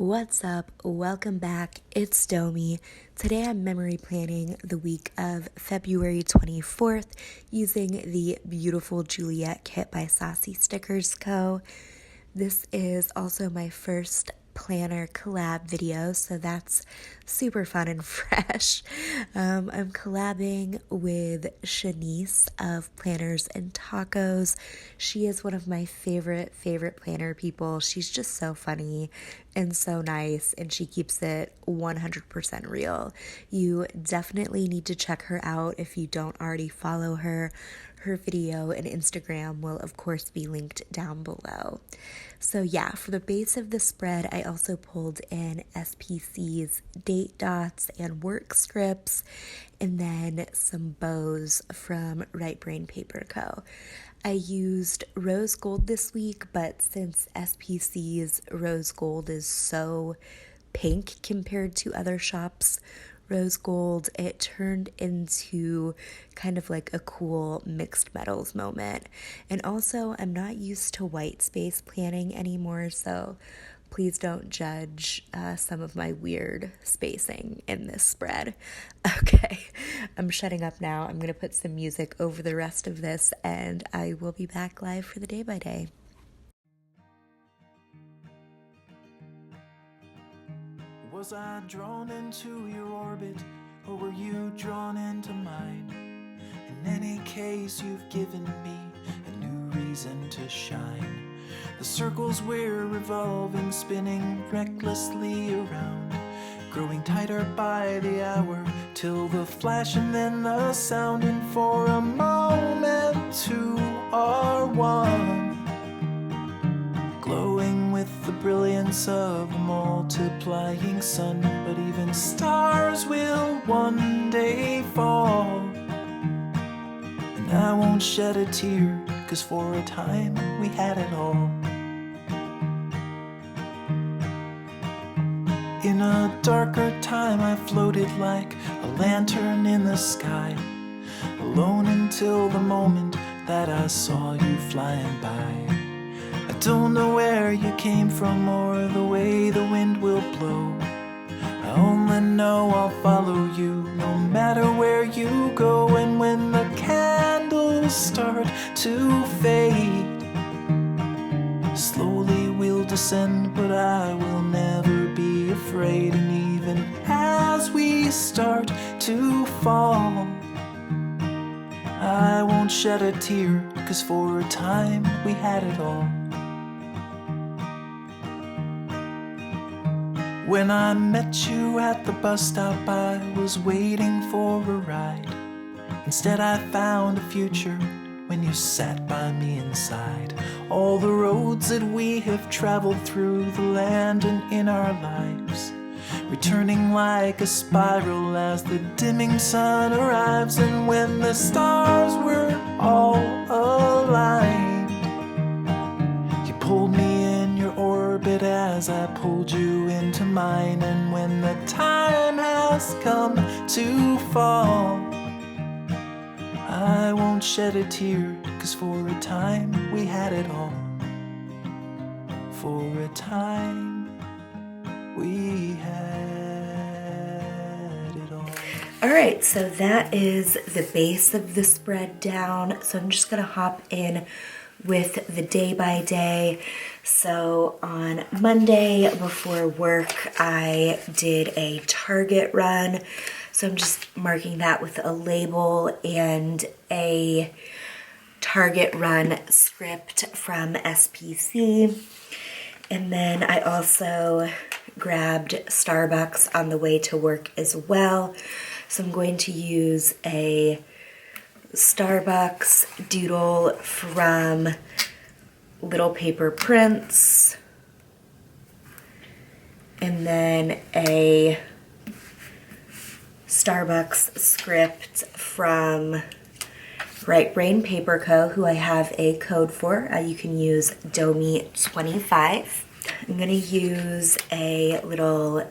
What's up? Welcome back. It's Domi. Today I'm memory planning the week of February 24th using the beautiful Juliet kit by Saucystickersco. This is also my first planner collab video, so that's super fun and fresh. I'm collabing with Shanice of PlannersandTacos. She is one of my favorite planner people. She's just so funny and so nice, and she keeps it 100% real. You definitely need to check her out if you don't already follow her. Her video and Instagram will of course be linked down below. So yeah, for the base of the spread, I also pulled in SPC's date dots and work strips, and then some bows from RightBrainPaperCo. I used rose gold this week, but since SPC's rose gold is so pink compared to other shops' rose gold, it turned into kind of like a cool mixed metals moment. And also, I'm not used to white space planning anymore, so please don't judge some of my weird spacing in this spread. Okay, I'm shutting up now. I'm gonna put some music over the rest of this, and I will be back live for the day by day. Was I drawn into your orbit, or were you drawn into mine? In any case, you've given me a new reason to shine. The circles we're revolving, spinning recklessly around, growing tighter by the hour, till the flash and then the sound, and for a moment two are one, glowing with the brilliance of a multiplying sun. But even stars will one day fall, and I won't shed a tear, 'cause for a time we had it all. In a darker time I floated like a lantern in the sky, alone until the moment that I saw you flying by. I don't know where you came from or the way the wind will blow. I only know I'll follow you no matter where you go. And when the candles start to fade, slowly we'll descend, but I will never be afraid. And even as we start to fall, I won't shed a tear, 'cause for a time we had it all. When I met you at the bus stop, I was waiting for a ride. Instead I found a future when you sat by me inside. All the roads that we have traveled through the land and in our lives, returning like a spiral as the dimming sun arrives. And when the stars were all aligned, you pulled me in your orbit as I pulled you into mine. And when the time has come to fall, I won't shed a tear, 'cause for a time we had it all. For a time we had it all. Alright, so that is the base of the spread down. So I'm just gonna hop in with the day by day. So on Monday before work, I did a Target run. So I'm just marking that with a label and a Target run script from SPC. And then I also grabbed Starbucks on the way to work as well. So I'm going to use a Starbucks doodle from Little Paper Prints, and then a Starbucks script from RightBrainPaperCo, who I have a code for. You can use Domi25. I'm gonna use a little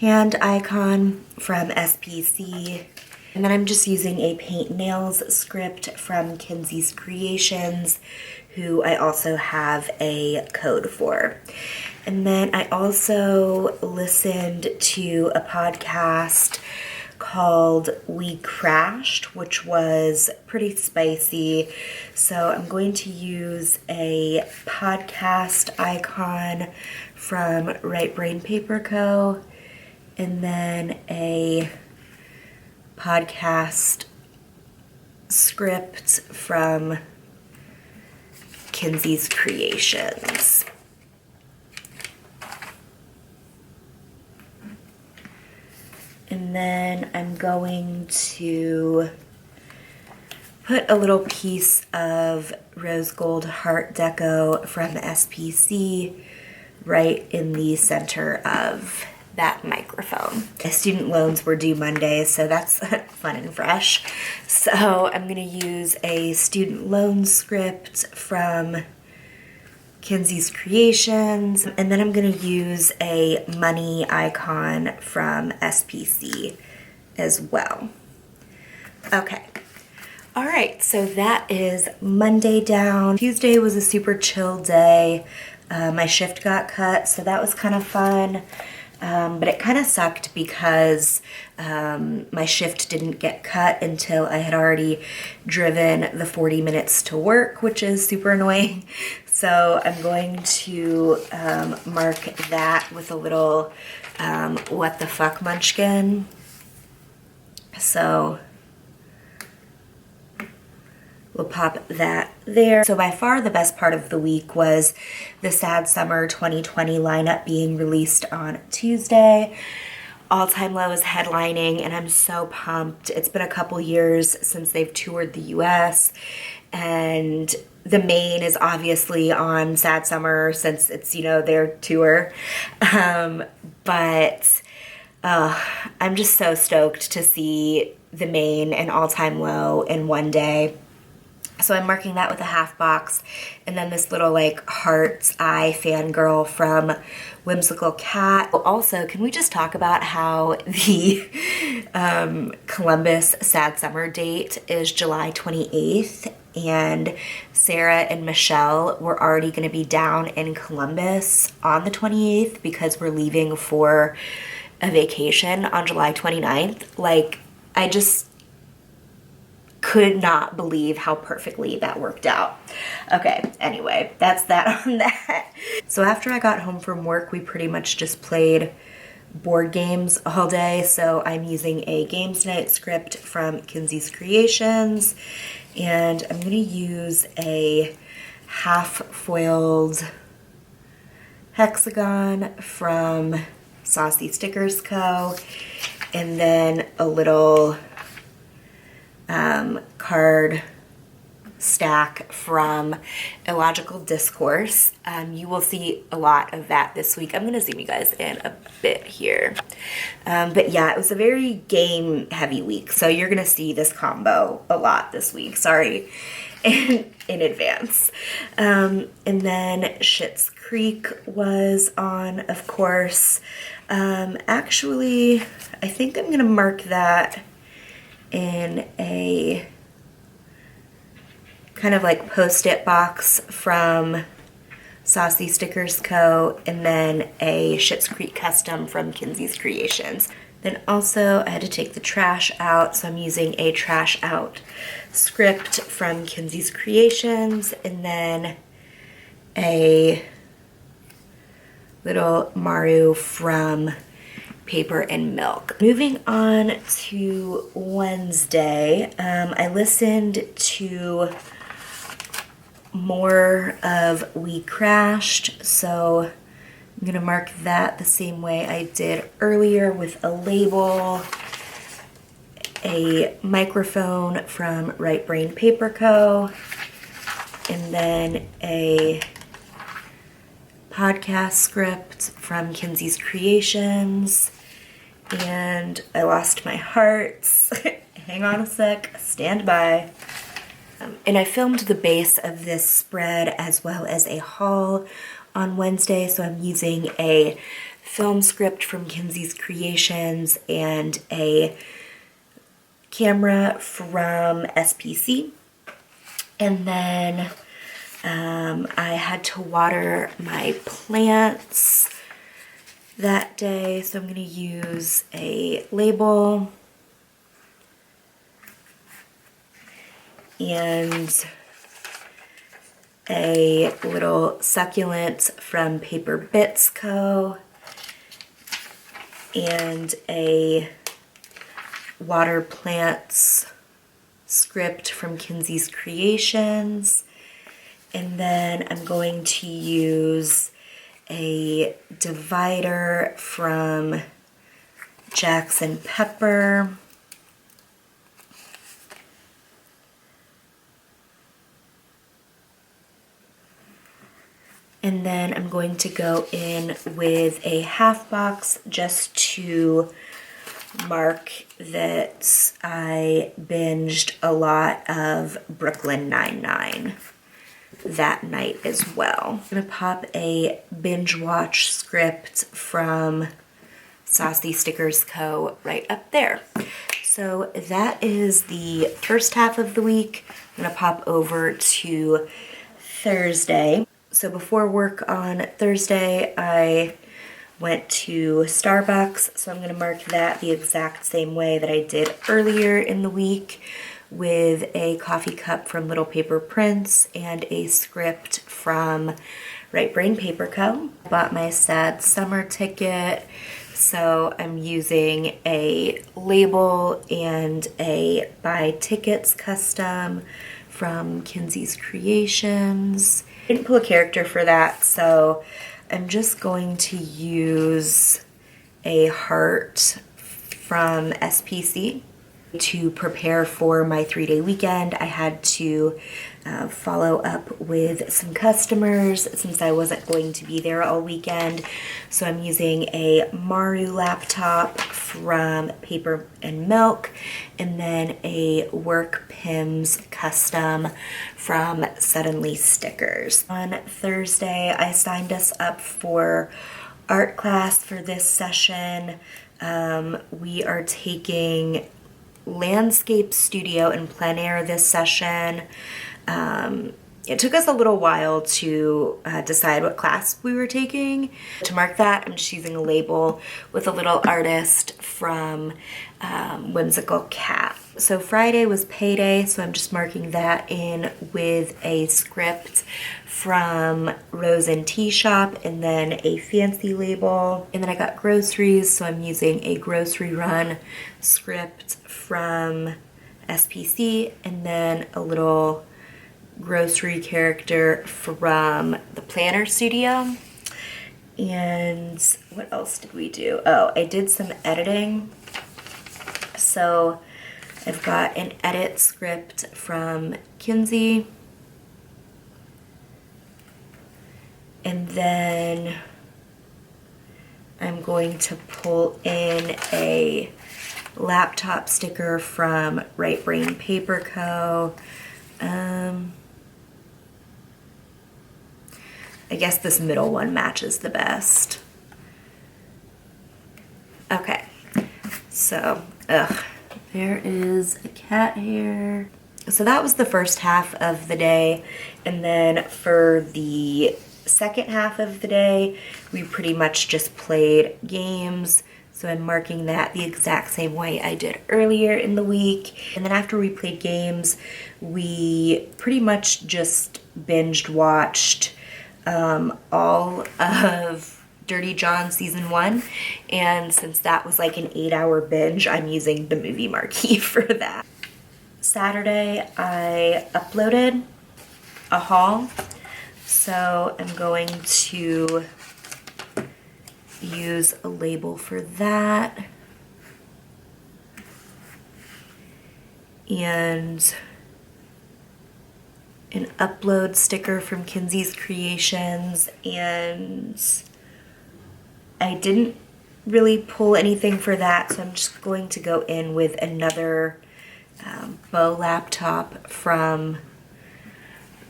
hand icon from SPC. And then I'm just using a paint nails script from KinzisCreations, who I also have a code for. And then I also listened to a podcast called We Crashed, which was pretty spicy. So I'm going to use a podcast icon from RightBrainPaperCo and then a podcast script from KinzisCreations. And then I'm going to put a little piece of rose gold heart deco from SPC right in the center of that microphone. My student loans were due Monday, so that's fun and fresh. So I'm gonna use a student loan script from KinzisCreations, and then I'm gonna use a money icon from SPC as well. Okay. All right, so that is Monday down. Tuesday was a super chill day. My shift got cut, so that was kind of fun. But it kind of sucked because my shift didn't get cut until I had already driven the 40 minutes to work, which is super annoying. So I'm going to mark that with a little what the fuck munchkin. So we'll pop that there. So by far the best part of the week was the Sad Summer 2020 lineup being released on Tuesday. All Time Low is headlining, and I'm so pumped. It's been a couple years since they've toured the US, and the main is obviously on Sad Summer since it's, you know, their tour. But I'm just so stoked to see the main and All Time Low in one day. So I'm marking that with a half box, and then this little like heart's eye fangirl from Whimsical Cat. Also, can we just talk about how the Columbus Sad Summer date is July 28th, and Sarah and Michelle were already going to be down in Columbus on the 28th because we're leaving for a vacation on July 29th. Like, I just could not believe how perfectly that worked out. Okay, anyway, that's that on that. So after I got home from work, we pretty much just played board games all day. So I'm using a games night script from KinzisCreations, and I'm going to use a half foiled hexagon from Saucystickersco, and then a little card stack from Illogical Discourse. You will see a lot of that this week. I'm going to zoom you guys in a bit here. But yeah, it was a very game heavy week, so you're going to see this combo a lot this week. Sorry in advance. And then Schitt's Creek was on, of course. Actually, I think I'm going to mark that in a kind of like post-it box from Saucystickersco, and then a Schitt's Creek custom from KinzisCreations. Then also I had to take the trash out, so I'm using a trash out script from KinzisCreations, and then a little Maru from Paper and Milk. Moving on to Wednesday, I listened to more of We Crashed, so I'm gonna mark that the same way I did earlier with a label, a microphone from RightBrainPaperCo, and then a podcast script from KinzisCreations. And I lost my hearts. Hang on a sec, stand by. And I filmed the base of this spread as well as a haul on Wednesday, so I'm using a film script from KinzisCreations and a camera from SPC. And then I had to water my plants that day, so I'm going to use a label and a little succulent from PaperBitsCo and a water plants script from KinzisCreations. And then I'm going to use a divider from Jackson Pepper. And then I'm going to go in with a half box just to mark that I binged a lot of Brooklyn Nine-Nine that night as well. I'm gonna pop a binge watch script from Saucystickersco right up there. So that is the first half of the week. I'm gonna pop over to Thursday. So before work on Thursday, I went to Starbucks, so I'm gonna mark that the exact same way that I did earlier in the week, with a coffee cup from Little Paper Prince and a script from RightBrainPaperCo. Bought my sad summer ticket, so I'm using a label and a buy tickets custom from KinzisCreations. I didn't pull a character for that, so I'm just going to use a heart from SPC. To prepare for my 3-day weekend, I had to follow up with some customers since I wasn't going to be there all weekend. So I'm using a Maru laptop from Paper and Milk, and then a Work Pims custom from Suddenly Stickers. On Thursday, I signed us up for art class for this session. We are taking landscape studio and plein air this session. It took us a little while to decide what class we were taking. To mark that, I'm just using a label with a little artist from Whimsical Cat. So Friday was payday, so I'm just marking that in with a script from Rose and Tea Shop and then a fancy label. And then I got groceries, so I'm using a grocery run script from SPC and then a little grocery character from the Planner Studio. And what else did we do? Oh, I did some editing. So I've got an edit script from Kinsey. And then I'm going to pull in a laptop sticker from RightBrainPaperCo. I guess this middle one matches the best. Okay, so, there is a cat hair. So that was the first half of the day, and then for the second half of the day, we pretty much just played games. So I'm marking that the exact same way I did earlier in the week. And then after we played games, we pretty much just binged watched all of Dirty John season 1. And since that was like an 8-hour binge, I'm using the movie marquee for that. Saturday, I uploaded a haul. So I'm going to use a label for that. And an upload sticker from KinzisCreations, and I didn't really pull anything for that, so I'm just going to go in with another bow laptop from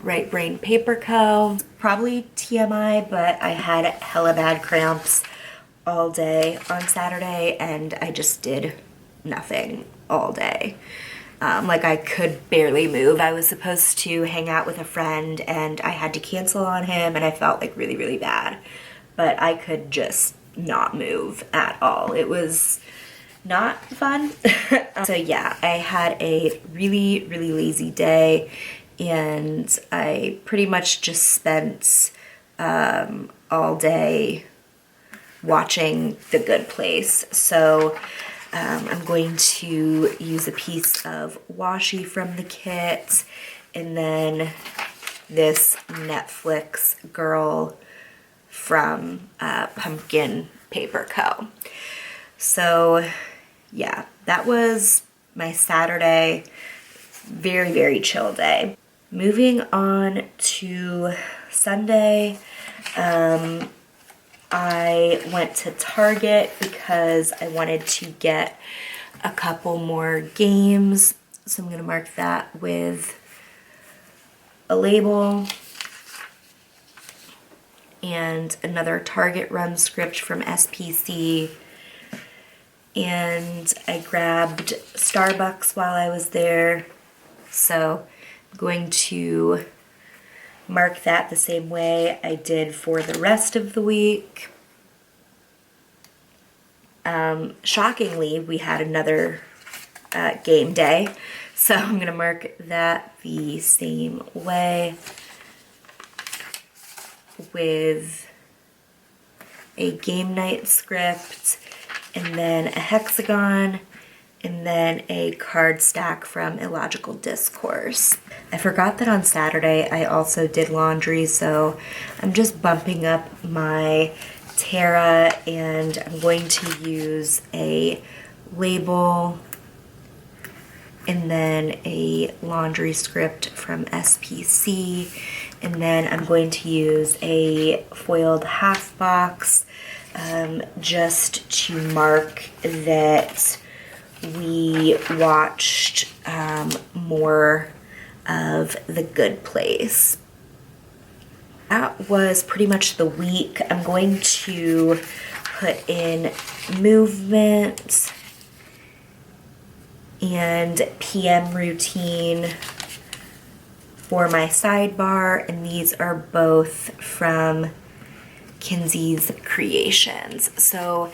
RightBrainPaperCo. Probably TMI, but I had hella bad cramps all day on Saturday, and I just did nothing all day. Like I could barely move. I was supposed to hang out with a friend and I had to cancel on him and I felt like really, really bad. But I could just not move at all. It was not fun. So yeah, I had a really, really lazy day and I pretty much just spent all day watching The Good Place. So I'm going to use a piece of washi from the kit and then this Netflix girl from PlannersandTacos. So yeah, that was my Saturday. Very, very chill day. Moving on to Sunday, I went to Target because I wanted to get a couple more games. So I'm going to mark that with a label. And another Target run script from SPC. And I grabbed Starbucks while I was there. So I'm going to mark that the same way I did for the rest of the week. Shockingly, we had another game day, so I'm going to mark that the same way with a game night script, and then a hexagon, and then a card stack from Illogical Discourse. I forgot that on Saturday I also did laundry, so I'm just bumping up my Tara and I'm going to use a label and then a laundry script from SPC, and then I'm going to use a foiled half box just to mark that we watched more of The Good Place. That was pretty much the week. I'm going to put in movement and PM routine for my sidebar, and these are both from KinzisCreations. So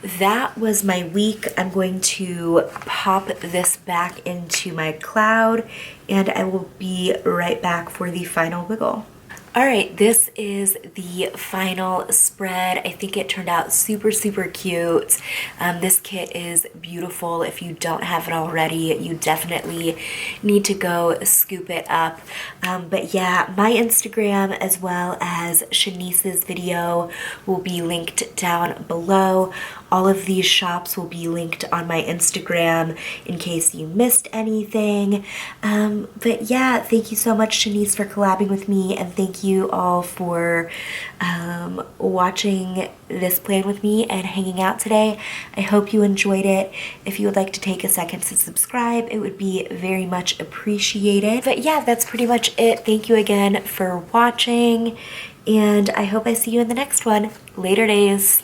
that was my week. I'm going to pop this back into my cloud and I will be right back for the final wiggle. All right, this is the final spread. I think it turned out super, super cute. This kit is beautiful. If you don't have it already, you definitely need to go scoop it up. But yeah, my Instagram as well as Shanice's video will be linked down below. All of these shops will be linked on my Instagram in case you missed anything. But yeah, thank you so much, Shanice, for collabing with me, and thank you all for watching this plan with me and hanging out today. I hope you enjoyed it. If you would like to take a second to subscribe, it would be very much appreciated. But yeah, that's pretty much it. Thank you again for watching, and I hope I see you in the next one. Later days.